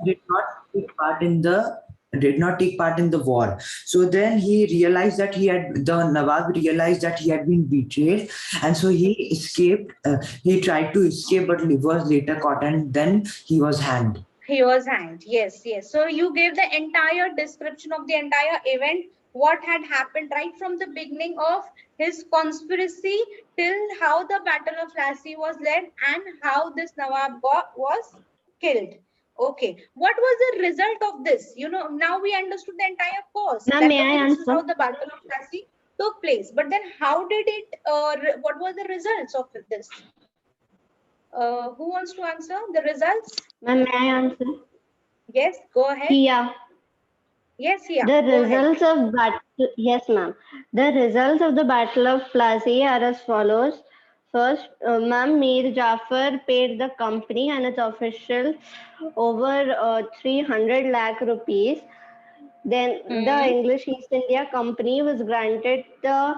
did not take part in the war. So then he realized that the Nawab realized that he had been betrayed, and so he escaped. He tried to escape, but he was later caught, and then he was hanged. He was hanged. Yes, yes. So you gave the entire description of the entire event, what had happened right from the beginning of his conspiracy till how the Battle of Plassey was led and how this Nawab was killed. Okay, what was the result of this? You know, now we understood the entire course. Ma'am, may I This is how answer? the Battle of Plassey took place. But then how did it, what were the results of this? Who wants to answer the results? Ma'am, may I answer? Yes, go ahead. Yeah. Yes, yeah. The go results ahead. of battle, yes, ma'am. The results of the Battle of Plassey are as follows. First, ma'am, Mir Jafar paid the company and its officials over 300 lakh rupees. Then the English East India Company was granted the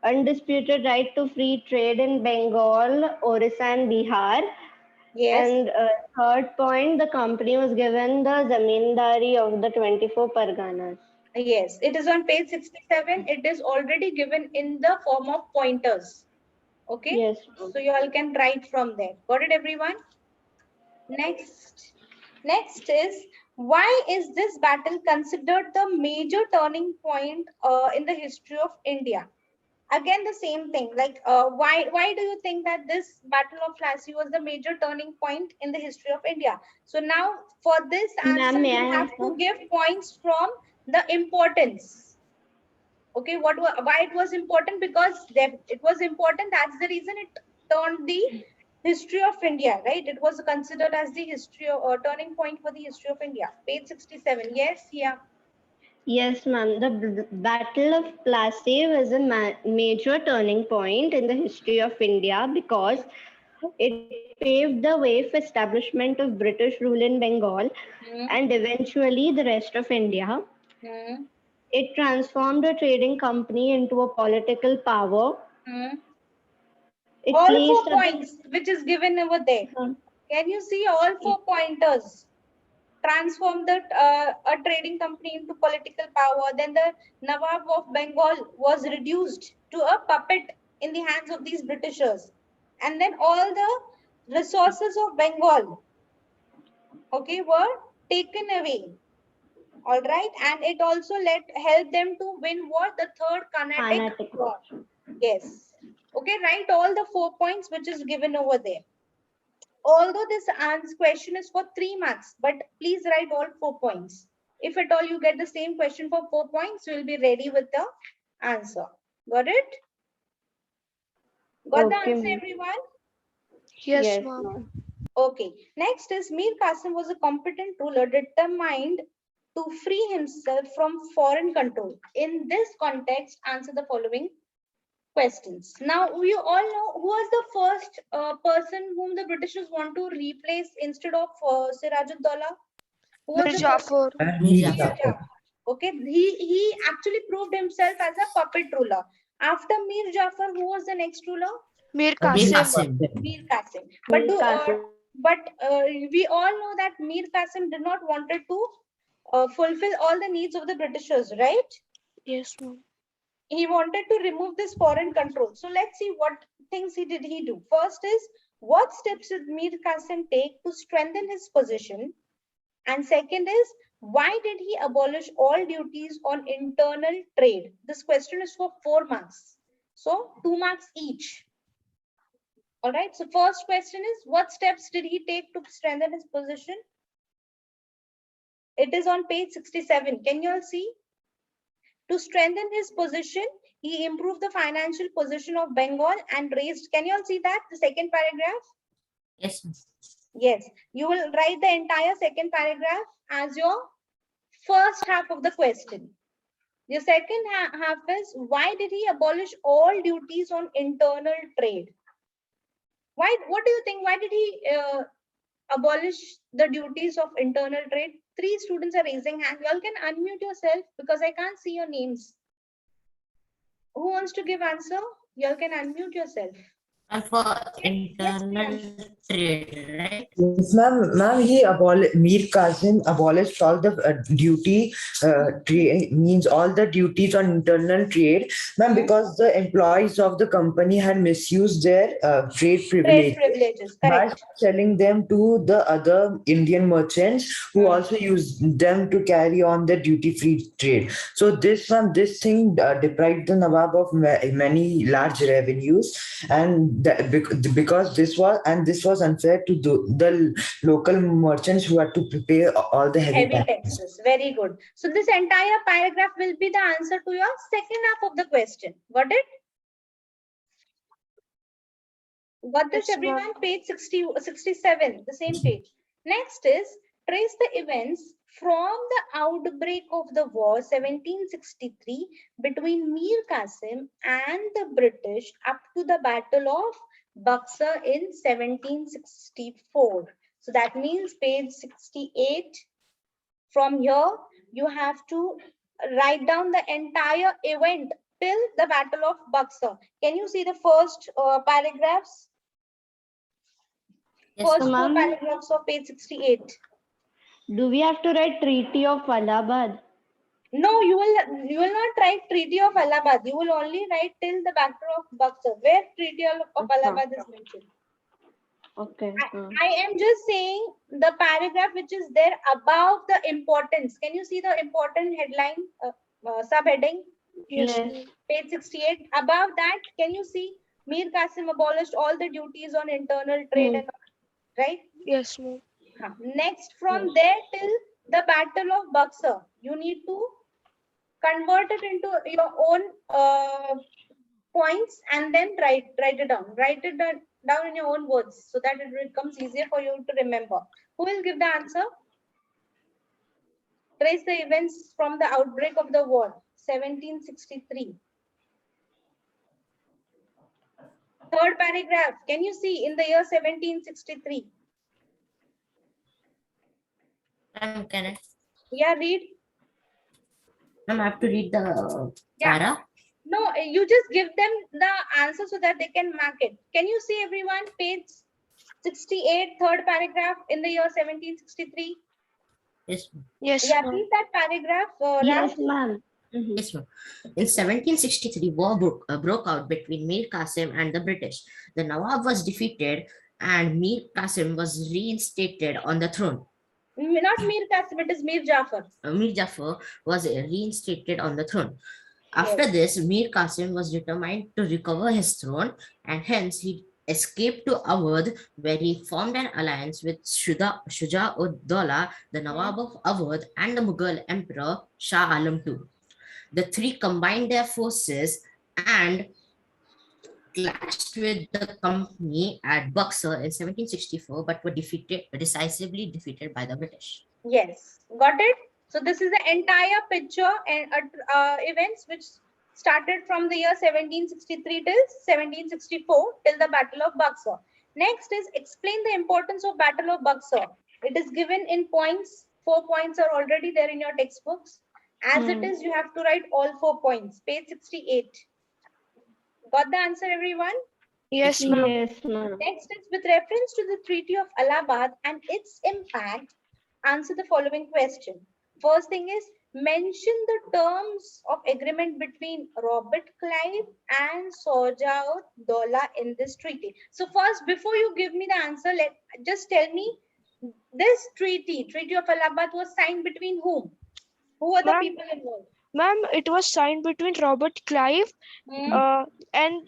undisputed right to free trade in Bengal, Orissa, and Bihar. Yes. And third point, the company was given the zamindari of the 24 Parganas. Yes, it is on page 67. It is already given in the form of pointers. Okay. Yes. So you all can write from there. Got it, everyone? Next is, why is this battle considered the major turning point in the history of India? Again, the same thing. Like, why do you think that this Battle of Plassey was the major turning point in the history of India? So now, for this answer, you have to give points from the importance. Okay, why it was important? Because it was important. That's the reason it turned the history of India, right? It was considered as the history or turning point for the history of India. Page 67. Yes, yeah. Yes, ma'am. The Battle of Plassey was a major turning point in the history of India because it paved the way for establishment of British rule in Bengal and eventually the rest of India. It transformed a trading company into a political power. It all 4 points which is given over there. Can you see all 4 pointers? Transform a trading company into political power. Then the Nawab of Bengal was reduced to a puppet in the hands of these Britishers. And then all the resources of Bengal, okay, were taken away. All right. And it also helped them to win what? The third Carnatic war. Yes. Okay, write all the 4 points which is given over there. Although this question is for 3 marks, but please write all 4 points. If at all you get the same question for 4 points, you will be ready with the answer. Got it? Got the answer, everyone? Yes, ma'am. Okay. Next is, Mir Qasim was a competent ruler determined to free himself from foreign control. In this context, answer the following questions. Now, we all know who was the first person whom the Britishers want to replace instead of Siraj-ud-Dawla? Mir Jafar. Okay, he actually proved himself as a puppet ruler. After Mir Jafar, who was the next ruler? Mir Qasim. Mir Qasim. But we all know that Mir Qasim did not wanted to fulfill all the needs of the Britishers, right? Yes, ma'am. He wanted to remove this foreign control. So let's see what things he do. First is, what steps did Mir Qasim take to strengthen his position? And second is, why did he abolish all duties on internal trade? This question is for 4 marks. So 2 marks each. All right. So first question is, what steps did he take to strengthen his position? It is on page 67. Can you all see? To strengthen his position, he improved the financial position of Bengal and raised, can you all see that? The second paragraph? Yes. Yes. You will write the entire second paragraph as your first half of the question. The second half is, why did he abolish all duties on internal trade? Why? What do you think? Why did he abolish the duties of internal trade? 3 students are raising hand. You all can unmute yourself because I can't see your names. Who wants to give answer? You all can unmute yourself. And for internal trade, right? Yes, ma'am. Ma'am, Mir Qasim abolished all the duty trade, means all the duties on internal trade, ma'am, because the employees of the company had misused their trade Trade privilege privileges, by correct. selling them to the other Indian merchants who also used them to carry on the duty-free trade. So this thing deprived the Nawab of many large revenues, and because this was unfair to the local merchants who had to pay all the heavy Heavy taxes. taxes. Very good. So this entire paragraph will be the answer to your second half of the question. Got it? Got this, Yes, ma'am. everyone? Page 60, 67, the same page. Next is trace the events from the outbreak of the war 1763 between Mir Qasim and the British up to the Battle of Buxar in 1764. So that means page 68. From here, you have to write down the entire event till the Battle of Buxar. Can you see the first paragraphs? Yes, First So, four ma'am, paragraphs of page 68. do we have to write Treaty of Allahabad? No, you will not write Treaty of Allahabad. You will only write till the Battle of Buxar, where Treaty of Allahabad is mentioned. Okay. I am just saying the paragraph which is there above the importance. Can you see the important headline, subheading? Yes, Yes. ma'am. Page 68. Above that, can you see Mir Qasim abolished all the duties on internal trade and all, right? Yes, ma'am. Next, from there till the Battle of Buxar, you need to convert it into your own points and then write it down. Write it down in your own words so that it becomes easier for you to remember. Who will give the answer? Trace the events from the outbreak of the war, 1763. Third paragraph, can you see in the year 1763? Can I? Yeah, read. Ma'am, I have to read the Yeah. para. No, you just give them the answer so that they can mark it. Can you see, everyone, page 68, third paragraph in the year 1763? Yes, ma'am. Yes, Yeah, ma'am. read that paragraph, Yes, Ram. ma'am. Yes, ma'am. In 1763, war broke out between Mir Qasim and the British. The Nawab was defeated and Mir Qasim was reinstated on the throne. Not Mir Qasim, it is Mir Jafar. Mir Jafar was reinstated on the throne. After Yes. this, Mir Qasim was determined to recover his throne, and hence he escaped to Awadh, where he formed an alliance with Shuja-ud-Dawla, the Nawab of Awadh, and the Mughal Emperor Shah Alam II. The three combined their forces and clashed with the company at Buxar in 1764, but were decisively defeated by the British. Yes. Got it? So this is the entire picture and events which started from the year 1763 till 1764 till the Battle of Buxar. Next is explain the importance of Battle of Buxar. It is given in points. 4 points are already there in your textbooks. As it is, you have to write all 4 points. Page 68. Got the answer, everyone? Yes, ma'am. Yes, ma'am. Next is with reference to the Treaty of Allahabad and its impact, answer the following question. First thing is mention the terms of agreement between Robert Clive and Sojaud Dola in this treaty. So first, before you give me the answer, just tell me this Treaty of Allahabad was signed between whom? Who are the Ma'am, people involved? Ma'am, it was signed between Robert Clive and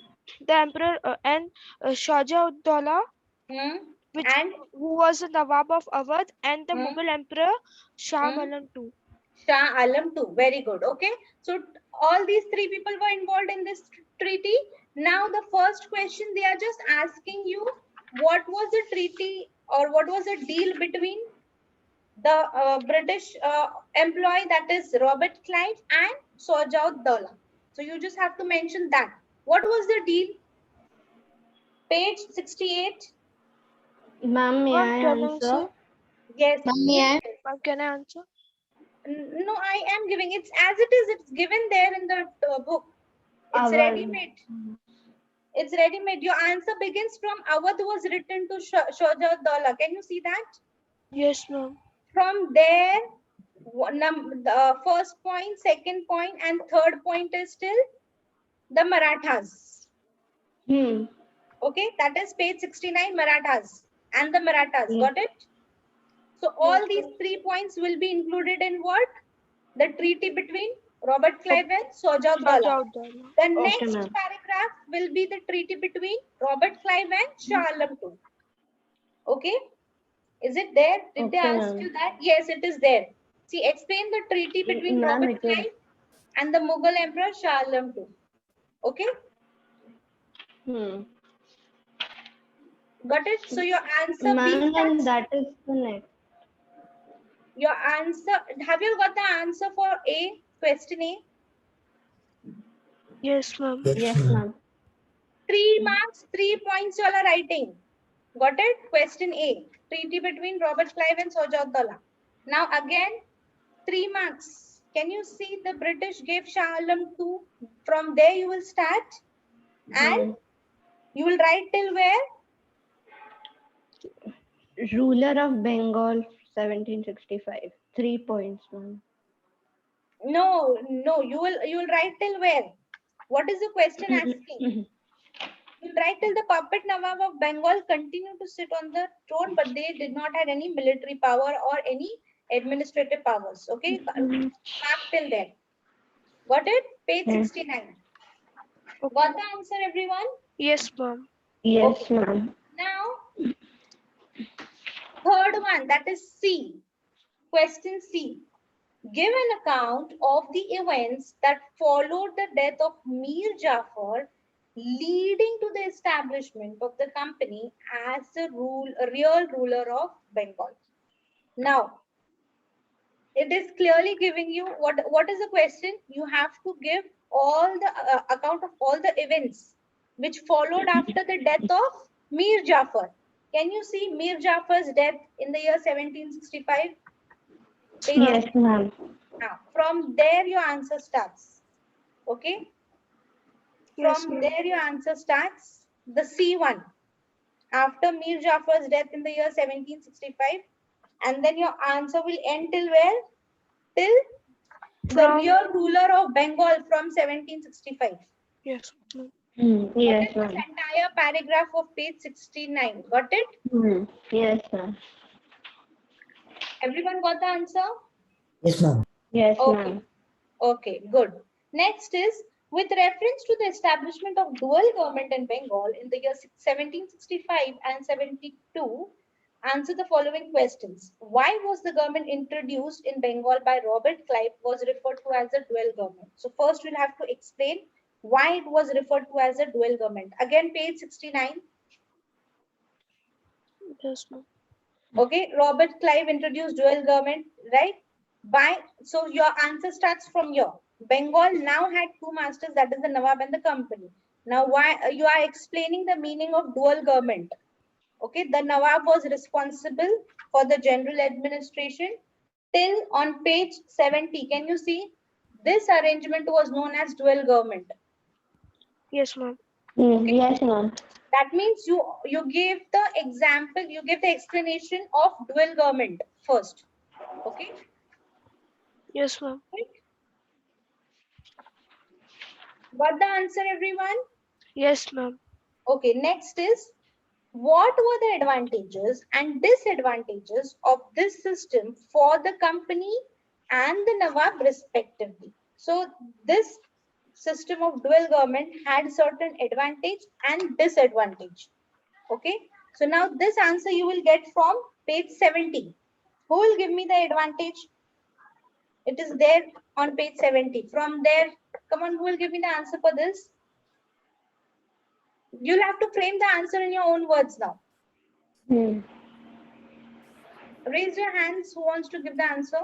the Emperor and Shahjaud-Dawla, which And who was the Nawab of Awadh, and the hmm, Mughal Emperor Shah hmm. Alam II. Shah Alam too. Very good. Okay. So all these three people were involved in this treaty. Now the first question, they are just asking you what was the treaty or what was the deal between the British employee, that is Robert Clive, and Sojaud Dawla. So you just have to mention that. What was the deal? Page 68. Ma'am, may Ma'am, I can I answer? answer? Yes. Yes. Ma'am, can I answer? No, I am giving it's as it is. It's given there in the book. It's Our ready made. It's ready-made. Your answer begins from Awadh was written to Shahjaudallah. Can you see that? Yes, ma'am. From there, the first point, second point, and third point is still the Marathas. Okay, that is page 69, Marathas and the Marathas. Got it? So all these 3 points will be included in what? The treaty between Robert Clive and Shahjaudallah. Shahjaudallah. The next paragraph will be the treaty between Robert Clive and Shah Alam II. Okay? Is it there? Did they ask you that? Yes, it is there. See, explain the treaty between Robert Clive and the Mughal Emperor Shah Alam II. Okay? Got it? So your answer Ma'am, that is the next. Your answer, have you got the answer for A, question A? Yes, ma'am. Yes, ma'am. 3 marks, 3 points you all are writing. Got it? Question A, treaty between Robert Clive and Shahjaudallah. Now again, 3 marks. Can you see the British gave Shah Alam II? From there you will start and you will write till where? Ruler of Bengal, 1765. 3 points, ma'am. No, you will write till where? What is the question asking? You write till the puppet Nawab of Bengal continued to sit on the throne, but they did not have any military power or any administrative powers. Okay, mark till there. Got it? Page 69. Got the answer, everyone? Yes, ma'am. Yes, ma'am. Now, third one, that is C. Question C. Give an account of the events that followed the death of Mir Jafar, leading to the establishment of the company as the real ruler of Bengal. Now, it is clearly giving you what is the question? You have to give all the account of all the events which followed after the death of Mir Jafar. Can you see Mir Jafar's death in the year 1765? Yes, ma'am. Now, from there your answer starts. Okay? From there your answer starts. The C1. After Mir Jafar's death in the year 1765. And then your answer will end till where? Till the real ruler of Bengal from 1765. Yes. Yes, This ma'am. entire paragraph of page 69. Got it? Yes, ma'am. Everyone got the answer? Yes, ma'am. Yes, Okay. ma'am. Okay, good. Next is, with reference to the establishment of dual government in Bengal in the year 1765 and 72, answer the following questions. Why was the government introduced in Bengal by Robert Clive was referred to as a dual government? So first we'll have to explain why it was referred to as a dual government. Again, page 69. Yes, ma'am. Okay, Robert Clive introduced dual government, right? So your answer starts from here. Bengal now had 2 masters, that is the Nawab and the company. Now, why you are explaining the meaning of dual government? Okay, the Nawab was responsible for the general administration till on page 70. Can you see? This arrangement was known as dual government. Yes, ma'am. Yes, ma'am. That means you gave the example, you gave the explanation of dual government first. Okay. Yes, ma'am. Got the answer, everyone? Yes, ma'am. Okay, next is, what were the advantages and disadvantages of this system for the company and the Nawab respectively? So this system of dual government had certain advantage and disadvantage. Okay, so now this answer you will get from page 70. Who will give me the advantage? It is there on page 70. From there, come on, who will give me the answer for this? You'll have to frame the answer in your own words now. Raise your hands who wants to give the answer.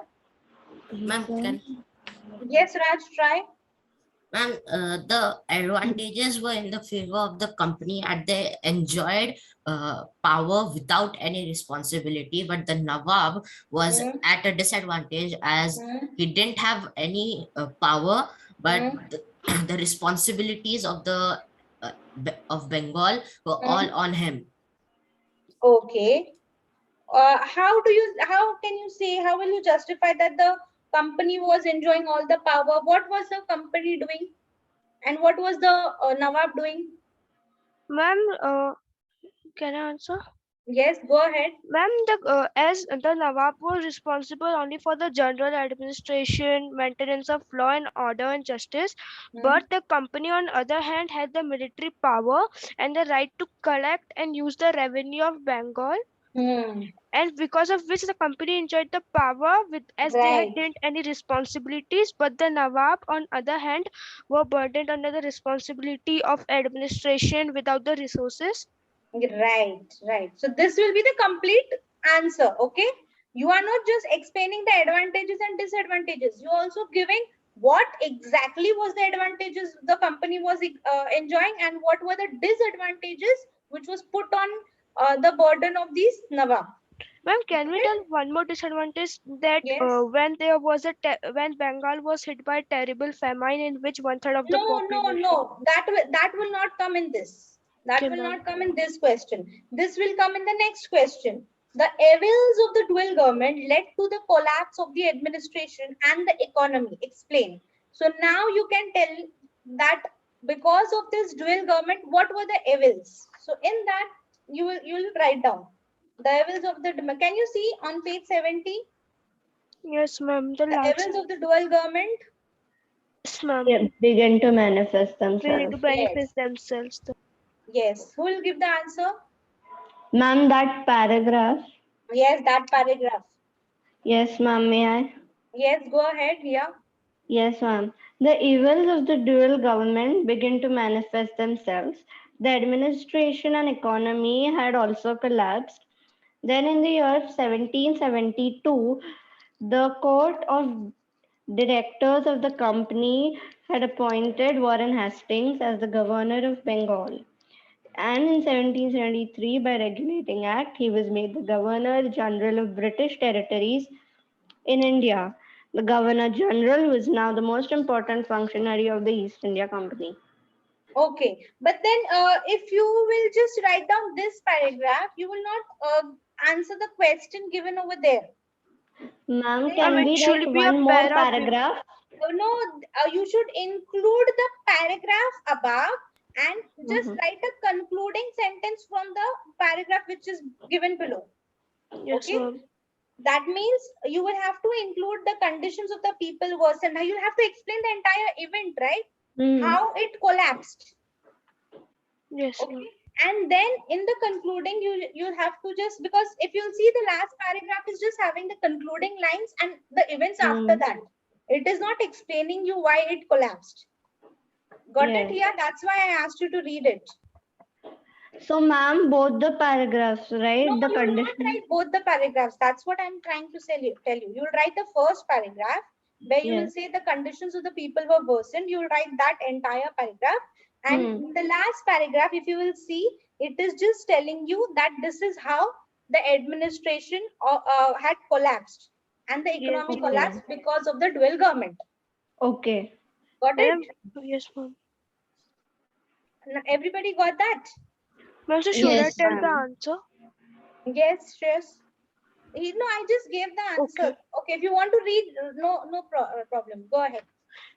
Ma'am, can Yes, Raj, try. Ma'am, the advantages were in the favor of the company and they enjoyed power without any responsibility, but the Nawab was at a disadvantage as he didn't have any power, but the responsibilities of the of Bengal were all on him. Okay. How can you say, how will you justify that the company was enjoying all the power? What was the company doing? And what was the Nawab doing? Ma'am, can I answer? Yes, go ahead. Ma'am, as the Nawab was responsible only for the general administration, maintenance of law and order and justice, but the company on other hand had the military power and the right to collect and use the revenue of Bengal, and because of which the company enjoyed the power with as they Right. didn't any responsibilities, but the Nawab on other hand were burdened under the responsibility of administration without the resources. Right, right. So this will be the complete answer. Okay. You are not just explaining the advantages and disadvantages. You are also giving what exactly was the advantages the company was enjoying and what were the disadvantages which was put on the burden of these Nawab. Ma'am, can we tell one more disadvantage that Yes. when there was when Bengal was hit by terrible famine in which one third of the No, population. that will not come in this. That Okay, will ma'am. not come in this question. This will come in the next question. The evils of the dual government led to the collapse of the administration and the economy. Explain. So now you can tell that because of this dual government, what were the evils? So in that you will write down the evils of the. Can you see on page 70 Yes, ma'am. The the last. evils of the dual government? Yes, ma'am. Begin to manifest They need to themselves. benefit themselves. Yes. Who will give the answer? Ma'am, that paragraph. Yes, that paragraph. Yes, ma'am, may I? Yes, go ahead. Yeah. Yes, ma'am. The evils of the dual government begin to manifest themselves. The administration and economy had also collapsed. Then, in the year 1772, the court of directors of the company had appointed Warren Hastings as the governor of Bengal. And in 1773, by Regulating Act, he was made the Governor General of British Territories in India. The Governor General was now the most important functionary of the East India Company. Okay. But then if you will just write down this paragraph, you will not answer the question given over there. Ma'am, can It we should write be a one more para. paragraph? No, you should include the paragraph above and just write a concluding sentence from the paragraph which is given below. Yes, Okay. ma'am. That means you will have to include the conditions of the people worsened. Now you have to explain the entire event, right? How it collapsed. Yes, ma'am. Okay. And then in the concluding, you'll have to just, because if you'll see the last paragraph is just having the concluding lines and the events after that. It is not explaining you why it collapsed. Got it here? That's why I asked you to read it. So, ma'am, both the paragraphs, right? No, The you will not condition. write both the paragraphs. That's what I'm trying to tell you. You will write the first paragraph where you will say the conditions of the people were worsened. You will write that entire paragraph. And the last paragraph, if you will see, it is just telling you that this is how the administration had collapsed and the economy collapsed because of the dual government. Okay. Got it? Yes, ma'am. Everybody got that? Ma'am, so should Yes, I tell the ma'am. answer? Yes, yes. No, I just gave the answer. Okay, if you want to read, no problem. Go ahead.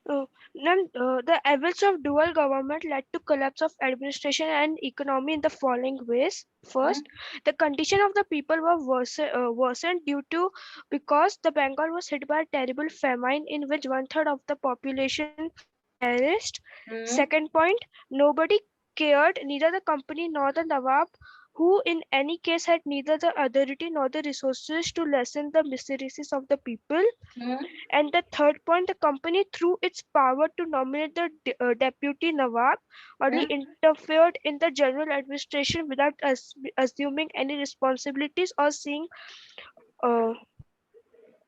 Then the evils of dual government led to collapse of administration and economy in the following ways. First, the condition of the people were worsened due to because the Bengal was hit by a terrible famine in which one third of the population perished. Second point, nobody cared, neither the company nor the Nawab, who in any case had neither the authority nor the resources to lessen the miseries of the people. And the third point, the company, through its power to nominate the deputy Nawab, only interfered in the general administration without assuming any responsibilities or seeing.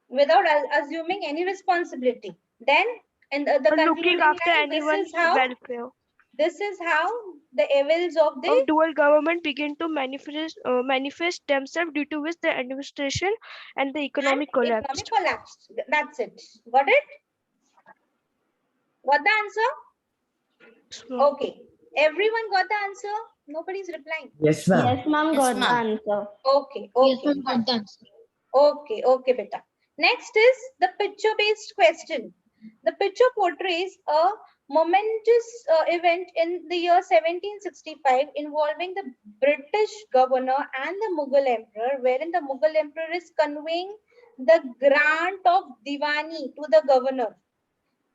Without assuming any responsibility. Then, in the Looking concluding after line, anyone's welfare. This is how the evils of the dual government begin to manifest themselves, due to which the administration and the economy collapsed. That's it. Got it? Got the answer? Okay. Everyone got the answer? Nobody's replying. Yes, ma'am. Yes, ma'am, Yes, got the ma'am. answer. Okay, Yes, okay. ma'am, got the answer. Okay, okay, beta. Next is the picture-based question. The picture portrays a momentous event in the year 1765 involving the British governor and the Mughal emperor, wherein the Mughal emperor is conveying the grant of Diwani to the governor.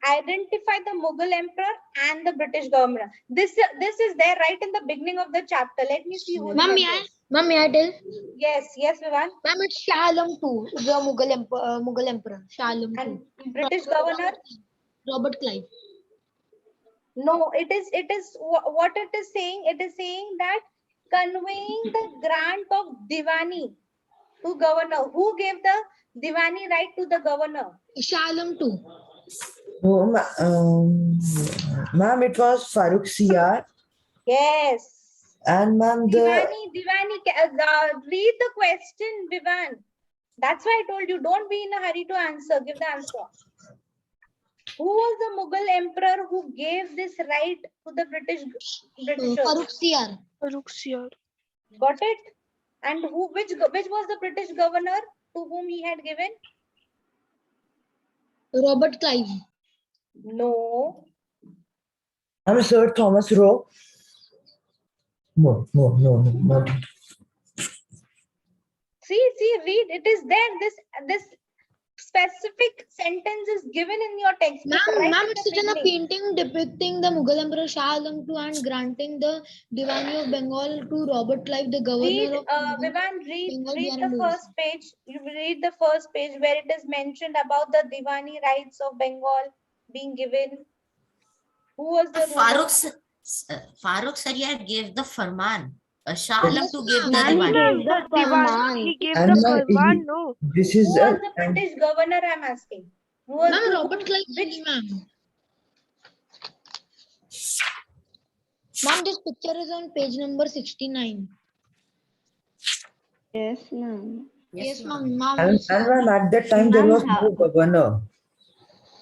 Identify the Mughal emperor and the British governor. This is there right in the beginning of the chapter. Let me see who Ma'am, remembers. may I tell? Yes, yes, Vivan. Ma'am, it's Shah Alam II, the Mughal emperor. Shah Alam II. And British governor. Robert Clive. No, it is what it is saying. It is saying that conveying the grant of Diwani to governor. Who gave the Diwani right to the governor? Shah Alam II. No, ma'am, it was Farooq Siyar. Yes. And ma'am, Diwani. Read the question, Vivan. That's why I told you, don't be in a hurry to answer. Give the answer. Who was the Mughal emperor who gave this right to the Britishers? Farooq Siyar. Farooq Siyar. Got it? And which was the British governor to whom he had given? Robert Clive. No. I'm Sir Thomas Roe. No, not. See, read. It is there. This specific sentence is given in your textbook. Ma'am, it's written a painting depicting the Mughal Emperor Shah Alam II and granting the Diwani of Bengal to Robert Clive, the governor of Vivan, Bengal, read Bihar the and first page. You read the first page where it is mentioned about the Diwani rights of Bengal being given. Who was the ruler? Farooq Sariyar gave the farman. Shah Alam Yes, II gave the Ma'am, he Diwani. gave the farman. He gave And the ma'am, farman, no. this Who is was the British governor? I'm asking. Who was Ma'am, who- Robert Clive. which Ma'am. Ma'am, this picture is on page number 69. Yes, ma'am. Yes, ma'am. ma'am. and ma'am, at that time there Ma'am, was no governor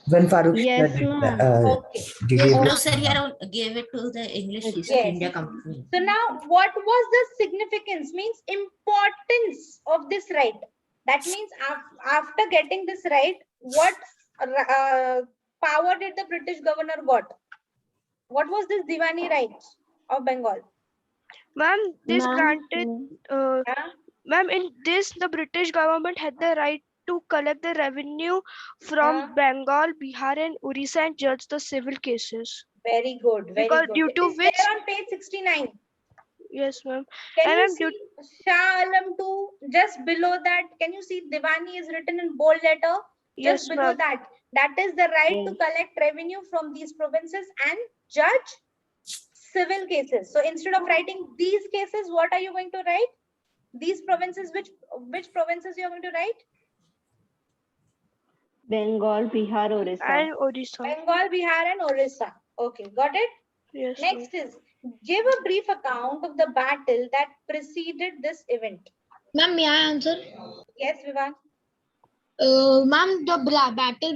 when Farooq Yes, Siyar did ma'am. Okay. gave Farooq it. Sariyar gave it to the English East Yes. India Company. So now, what was the significance? Means importance of this right. That means after getting this right, what power did the British governor got? What was this Diwani right of Bengal? Ma'am, this Ma'am, granted, Huh? ma'am, in this, the British government had the right to collect the revenue from Huh? Bengal, Bihar, and Orissa and judge the civil cases. Very good. Very Because good. due It to is which, there on page 69. yes, ma'am. Can And you ma'am, see Shah Alam 2 just below that? Can you see Diwani is written in bold letter? yes, Just below ma'am. that. That is the right to Yes. collect revenue from these provinces and judge civil cases. So instead of writing these cases, what are you going to write? These provinces, which provinces you are going to write? Bengal, Bihar, Orissa. And Orissa. Bengal, Bihar, and Orissa. Okay, got it? Yes, ma'am. Next is give a brief account of the battle that preceded this event. Ma'am, may I answer? Yes, Vivan. Ma'am, the battle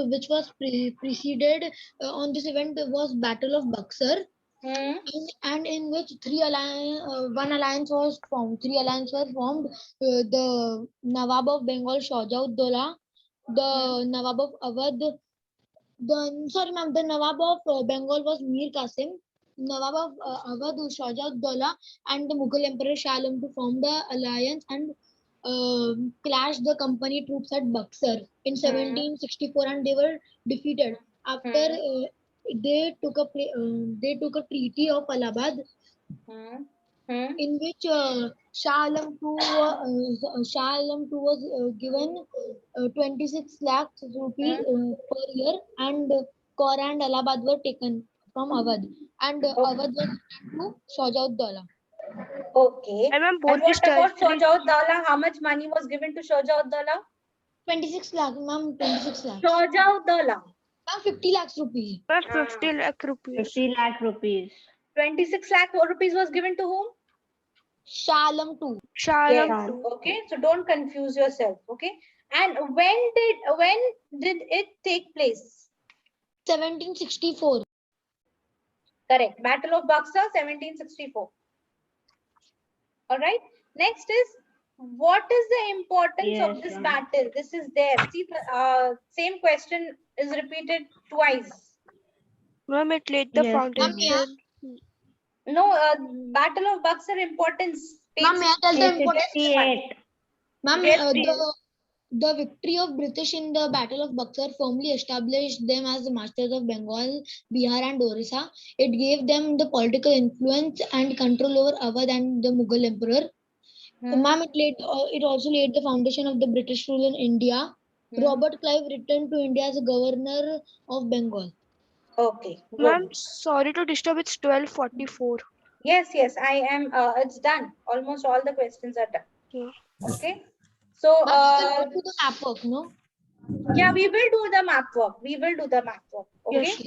which was preceded on this event was Battle of Buxar, and in which one alliance was formed. Three alliances were formed. The Nawab of Bengal, Shahjaud-Dowla, the Nawab of Awadh, the Nawab of Bengal was Mir Qasim. Nawab of Awadh, Shahjaud-Dowla, and the Mughal Emperor Shah Alam to form the alliance and clashed the company troops at Buxar in 1764, and they were defeated. After they took a treaty of Allahabad, in which Shah Alam II was given 26 lakhs rupees per year, and Kaura and Allahabad were taken from Awadh, and Awadh was returned to Shahjaud-Dowla. Okay. And ma'am, And both what these about territories. Shahjaud-Dowla? How much money was given to Shahjaud-Dowla? 26 lakhs, ma'am, 26 lakhs. Shahjaud-Dowla. Ma'am, 50 lakhs rupees. Ma'am, 50 lakh rupees. 50 lakh rupees. 26 lakh rupees was given to whom? Shah Alam II. Shah Yes. Alam II. Okay. So don't confuse yourself. Okay. And when did it take place? 1764. Correct. Battle of Buxar, 1764. All right. Next is, what is the importance of Yes, this ma'am. battle? This is there. See, the same question is repeated twice. Ma'am, it laid the Yes, ma'am. foundation. No, Battle of Buxar importance. Ma'am, may I tell the Page importance? 68. Ma'am, Yes, the victory of British in the Battle of Buxar firmly established them as the masters of Bengal, Bihar, and Orissa. It gave them the political influence and control over Awadh and the Mughal emperor. Ma'am, it also laid the foundation of the British rule in India. Robert Clive returned to India as a governor of Bengal. Okay, Ma'am, good. sorry to disturb, it's 12:44. Yes, I am. It's done. Almost all the questions are done. Yeah. Okay. So, Ma'am, we can go to the map work, no? yeah, we will do the map work. We will do the map work. Okay. Yes.